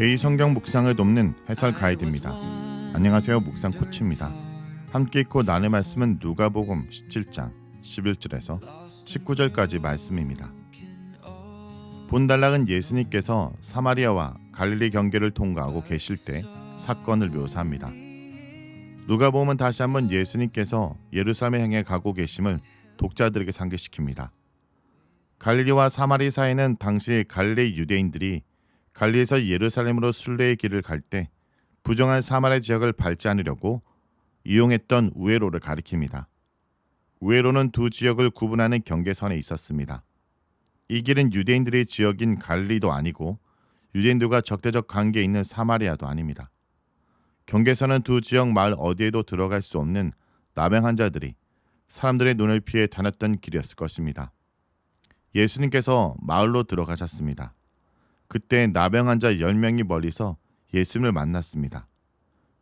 매일 성경 묵상을 돕는 해설 가이드입니다. 안녕하세요, 묵상 코치입니다. 함께 읽고 나눌 말씀은 누가복음 17장 11절에서 19절까지 말씀입니다. 본단락은 예수님께서 사마리아와 갈릴리 경계를 통과하고 계실 때 사건을 묘사합니다. 누가복음은 다시 한번 예수님께서 예루살렘에 향해 가고 계심을 독자들에게 상기시킵니다. 갈릴리와 사마리 사이는 당시 갈릴리 유대인들이 갈릴리에서 예루살렘으로 순례의 길을 갈 때 부정한 사마리아 지역을 밟지 않으려고 이용했던 우회로를 가리킵니다. 우회로는 두 지역을 구분하는 경계선에 있었습니다. 이 길은 유대인들의 지역인 갈릴리도 아니고 유대인들과 적대적 관계에 있는 사마리아도 아닙니다. 경계선은 두 지역 마을 어디에도 들어갈 수 없는 나병 환자들이 사람들의 눈을 피해 다녔던 길이었을 것입니다. 예수님께서 마을로 들어가셨습니다. 그때 나병 환자 10명이 멀리서 예수님을 만났습니다.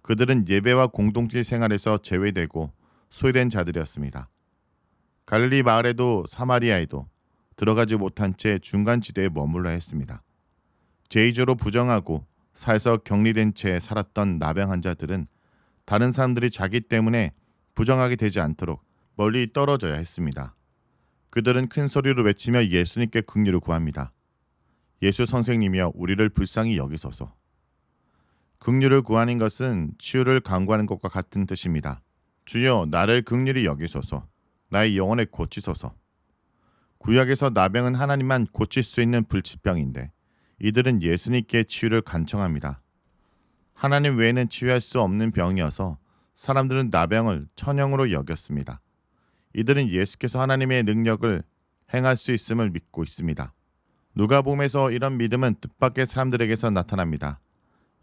그들은 예배와 공동체 생활에서 제외되고 소외된 자들이었습니다. 갈릴리 마을에도 사마리아에도 들어가지 못한 채 중간지대에 머물러 했습니다. 제의조로 부정하고 사에서 격리된 채 살았던 나병 환자들은 다른 사람들이 자기 때문에 부정하게 되지 않도록 멀리 떨어져야 했습니다. 그들은 큰 소리로 외치며 예수님께 긍휼을 구합니다. 예수 선생님이여 우리를 불쌍히 여기소서. 긍휼을 구하는 것은 치유를 간구하는 것과 같은 뜻입니다. 주여 나를 긍휼히 여기소서. 나의 영혼을 고치소서. 구약에서 나병은 하나님만 고칠 수 있는 불치병인데 이들은 예수님께 치유를 간청합니다. 하나님 외에는 치유할 수 없는 병이어서 사람들은 나병을 천형으로 여겼습니다. 이들은 예수께서 하나님의 능력을 행할 수 있음을 믿고 있습니다. 누가복음에서 이런 믿음은 뜻밖의 사람들에게서 나타납니다.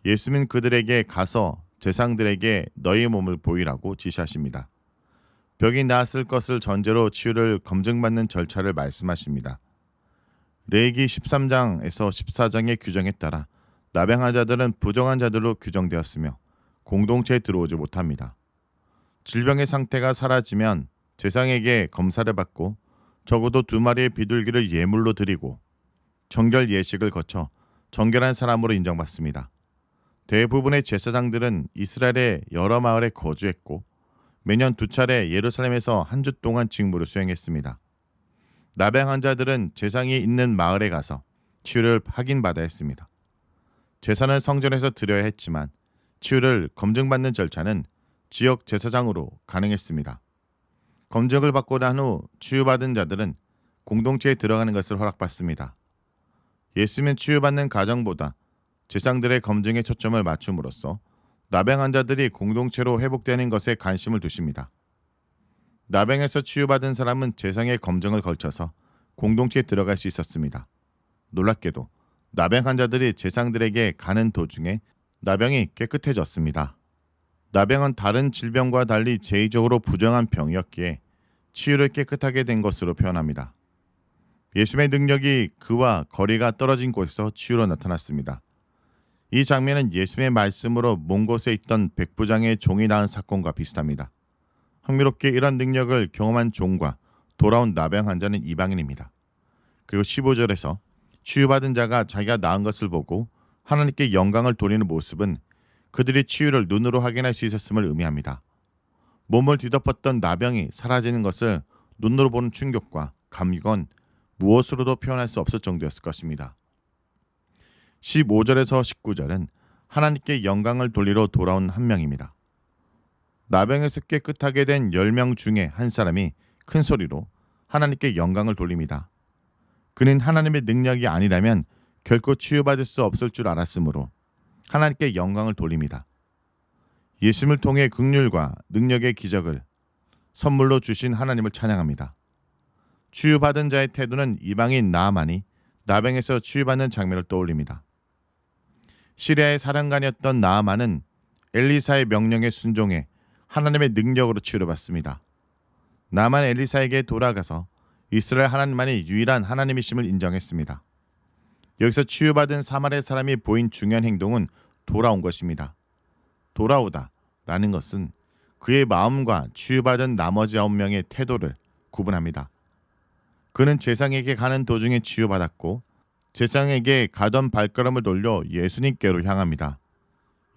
예수님은 그들에게 가서 제사장들에게 너희 몸을 보이라고 지시하십니다. 병이 나았을 것을 전제로 치유를 검증받는 절차를 말씀하십니다. 레위기 13장에서 14장의 규정에 따라 나병 환자들은 부정한 자들로 규정되었으며 공동체에 들어오지 못합니다. 질병의 상태가 사라지면 제사장에게 검사를 받고 적어도 2마리의 비둘기를 예물로 드리고 정결 예식을 거쳐 정결한 사람으로 인정받습니다. 대부분의 제사장들은 이스라엘의 여러 마을에 거주했고 매년 2차례 예루살렘에서 한 주 동안 직무를 수행했습니다. 나병 환자들은 제사장이 있는 마을에 가서 치유를 확인받아야 했습니다. 제사는 성전에서 드려야 했지만 치유를 검증받는 절차는 지역 제사장으로 가능했습니다. 검증을 받고 난 후 치유받은 자들은 공동체에 들어가는 것을 허락받습니다. 예수님은 치유받는 가정보다 제사장들의 검증에 초점을 맞춤으로써 나병 환자들이 공동체로 회복되는 것에 관심을 두십니다. 나병에서 치유받은 사람은 제사장의 검증을 거쳐서 공동체에 들어갈 수 있었습니다. 놀랍게도 나병 환자들이 제사장들에게 가는 도중에 나병이 깨끗해졌습니다. 나병은 다른 질병과 달리 제의적으로 부정한 병이었기에 치유를 깨끗하게 된 것으로 표현합니다. 예수님의 능력이 그와 거리가 떨어진 곳에서 치유로 나타났습니다. 이 장면은 예수님의 말씀으로 먼 곳에 있던 백부장의 종이 낳은 사건과 비슷합니다. 흥미롭게 이런 능력을 경험한 종과 돌아온 나병 환자는 이방인입니다. 그리고 15절에서 치유받은 자가 자기가 나은 것을 보고 하나님께 영광을 돌리는 모습은 그들이 치유를 눈으로 확인할 수 있었음을 의미합니다. 몸을 뒤덮었던 나병이 사라지는 것을 눈으로 보는 충격과 감격은 무엇으로도 표현할 수 없을 정도였을 것입니다. 15절에서 19절은 하나님께 영광을 돌리러 돌아온 한 명입니다. 나병에서 깨끗하게 된 10명 중에 한 사람이 큰 소리로 하나님께 영광을 돌립니다. 그는 하나님의 능력이 아니라면 결코 치유받을 수 없을 줄 알았으므로 하나님께 영광을 돌립니다. 예수님을 통해 긍휼과 능력의 기적을 선물로 주신 하나님을 찬양합니다. 치유받은 자의 태도는 이방인 나아만이 나병에서 치유받는 장면을 떠올립니다. 시리아의 사령관이었던 나아만은 엘리사의 명령에 순종해 하나님의 능력으로 치유를 받습니다. 나아만 엘리사에게 돌아가서 이스라엘 하나님만이 유일한 하나님이심을 인정했습니다. 여기서 치유받은 사마리아 사람이 보인 중요한 행동은 돌아온 것입니다. 돌아오다 라는 것은 그의 마음과 치유받은 나머지 9명의 태도를 구분합니다. 그는 제사장에게 가는 도중에 치유받았고 제사장에게 가던 발걸음을 돌려 예수님께로 향합니다.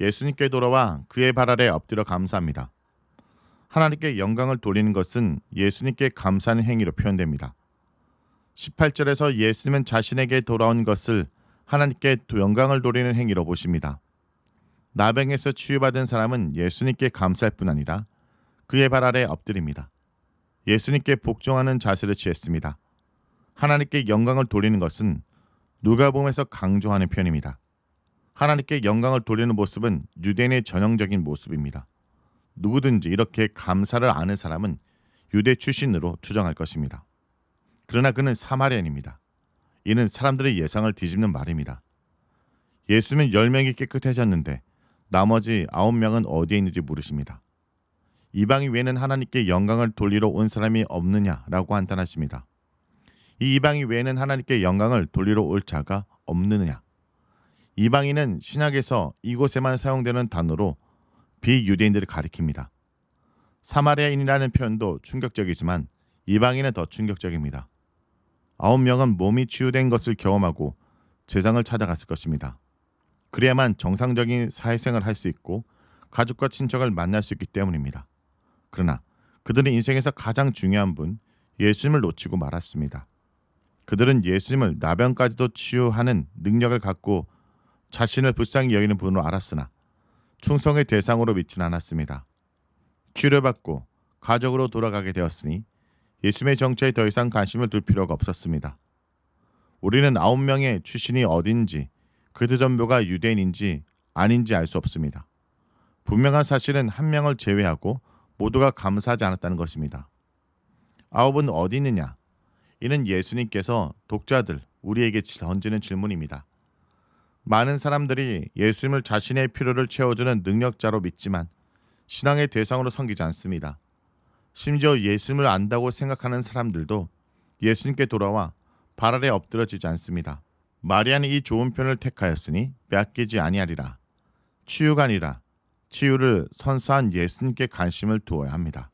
예수님께 돌아와 그의 발 아래 엎드려 감사합니다. 하나님께 영광을 돌리는 것은 예수님께 감사하는 행위로 표현됩니다. 18절에서 예수님은 자신에게 돌아온 것을 하나님께 영광을 돌리는 행위로 보십니다. 나병에서 치유받은 사람은 예수님께 감사할 뿐 아니라 그의 발 아래 엎드립니다. 예수님께 복종하는 자세를 취했습니다. 하나님께 영광을 돌리는 것은 누가복음에서 강조하는 표현입니다. 하나님께 영광을 돌리는 모습은 유대인의 전형적인 모습입니다. 누구든지 이렇게 감사를 아는 사람은 유대 출신으로 추정할 것입니다. 그러나 그는 사마리아인입니다. 이는 사람들의 예상을 뒤집는 말입니다. 예수님은 10명이 깨끗해졌는데 나머지 9명은 어디에 있는지 물으십니다. 이방인 외에는 하나님께 영광을 돌리러 온 사람이 없느냐라고 한탄하십니다. 이 이방인 외에는 하나님께 영광을 돌리러 올 자가 없느냐. 이방인은 신약에서 이곳에만 사용되는 단어로 비유대인들을 가리킵니다. 사마리아인이라는 표현도 충격적이지만 이방인은 더 충격적입니다. 9명은 몸이 치유된 것을 경험하고 제사장을 찾아갔을 것입니다. 그래야만 정상적인 사회생활을 할 수 있고 가족과 친척을 만날 수 있기 때문입니다. 그러나 그들은 인생에서 가장 중요한 분 예수님을 놓치고 말았습니다. 그들은 예수님을 나병까지도 치유하는 능력을 갖고 자신을 불쌍히 여기는 분으로 알았으나 충성의 대상으로 믿지는 않았습니다. 치료받고 가족으로 돌아가게 되었으니 예수님의 정체에 더 이상 관심을 둘 필요가 없었습니다. 우리는 9명의 출신이 어딘지 그들 전부가 유대인인지 아닌지 알 수 없습니다. 분명한 사실은 한 명을 제외하고 모두가 감사하지 않았다는 것입니다. 9은 어디 있느냐? 이는 예수님께서 독자들 우리에게 던지는 질문입니다. 많은 사람들이 예수님을 자신의 필요를 채워주는 능력자로 믿지만 신앙의 대상으로 섬기지 않습니다. 심지어 예수님을 안다고 생각하는 사람들도 예수님께 돌아와 발 아래 엎드러지지 않습니다. 마리아는 이 좋은 편을 택하였으니 빼앗기지 아니하리라. 치유가 아니라 치유를 선사한 예수님께 관심을 두어야 합니다.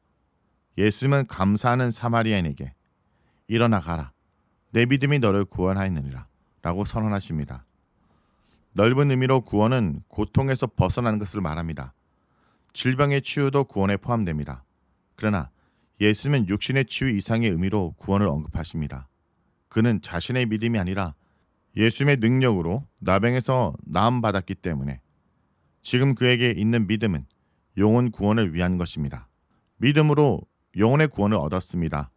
예수님은 감사하는 사마리아인에게 일어나 가라. 내 믿음이 너를 구원하였느니라 라고 선언하십니다. 넓은 의미로 구원은 고통에서 벗어나는 것을 말합니다. 질병의 치유도 구원에 포함됩니다. 그러나 예수님은 육신의 치유 이상의 의미로 구원을 언급하십니다. 그는 자신의 믿음이 아니라 예수님의 능력으로 나병에서 나음받았기 때문에 지금 그에게 있는 믿음은 영혼 구원을 위한 것입니다. 믿음으로 영혼의 구원을 얻었습니다.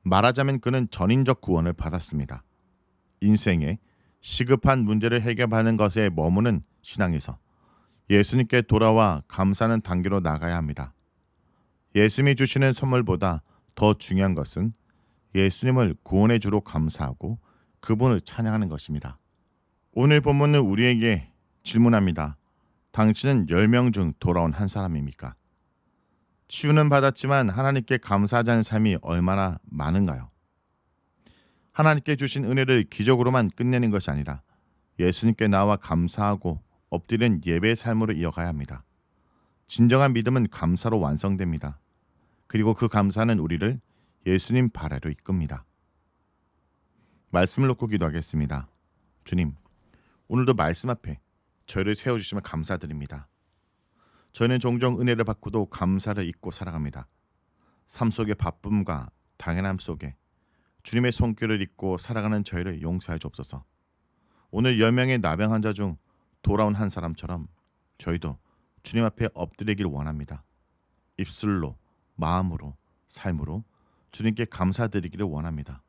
말하자면 그는 전인적 구원을 받았습니다. 인생의 시급한 문제를 해결하는 것에 머무는 신앙에서 예수님께 돌아와 감사하는 단계로 나가야 합니다. 예수님이 주시는 선물보다 더 중요한 것은 예수님을 구원의 주로 감사하고 그분을 찬양하는 것입니다. 오늘 본문은 우리에게 질문합니다. 당신은 10명 중 돌아온 한 사람입니까? 치유는 받았지만 하나님께 감사하지 않은 삶이 얼마나 많은가요? 하나님께 주신 은혜를 기적으로만 끝내는 것이 아니라 예수님께 나와 감사하고 엎드린 예배의 삶으로 이어가야 합니다. 진정한 믿음은 감사로 완성됩니다. 그리고 그 감사는 우리를 예수님 발 아래로 이끕니다. 말씀을 놓고 기도하겠습니다. 주님, 오늘도 말씀 앞에 저희를 세워주시면 감사드립니다. 저희는 종종 은혜를 받고도 감사를 잊고 살아갑니다. 삶 속의 바쁨과 당연함 속에 주님의 손길을 잊고 살아가는 저희를 용서해 주옵소서. 오늘 10명의 나병 환자 중 돌아온 한 사람처럼 저희도 주님 앞에 엎드리길 원합니다. 입술로, 마음으로, 삶으로 주님께 감사드리기를 원합니다.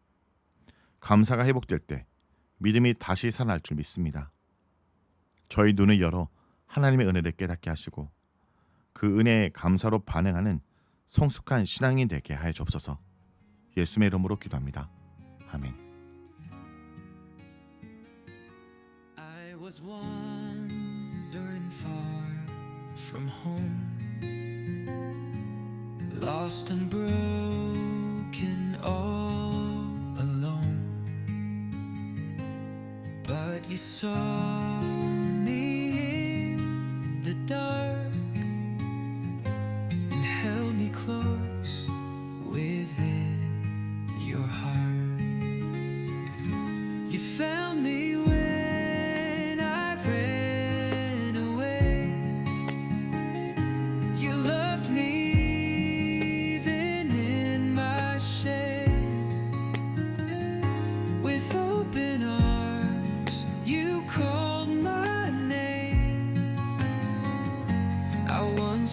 감사가 회복될 때 믿음이 다시 살아날 줄 믿습니다. 저희 눈을 열어 하나님의 은혜를 깨닫게 하시고 그 은혜에 감사로 반응하는 성숙한 신앙이 되게 하여 주옵소서. 예수의 이름으로 기도합니다. 아멘. I was wandering far from home, lost and broken all alone, but you saw me in the dark and held me close within your heart. You found me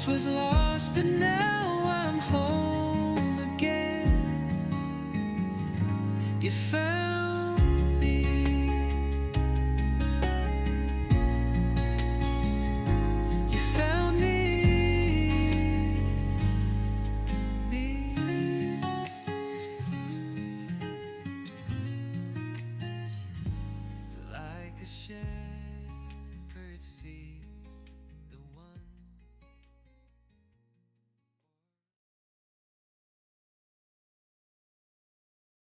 was lost, but now I'm home again. You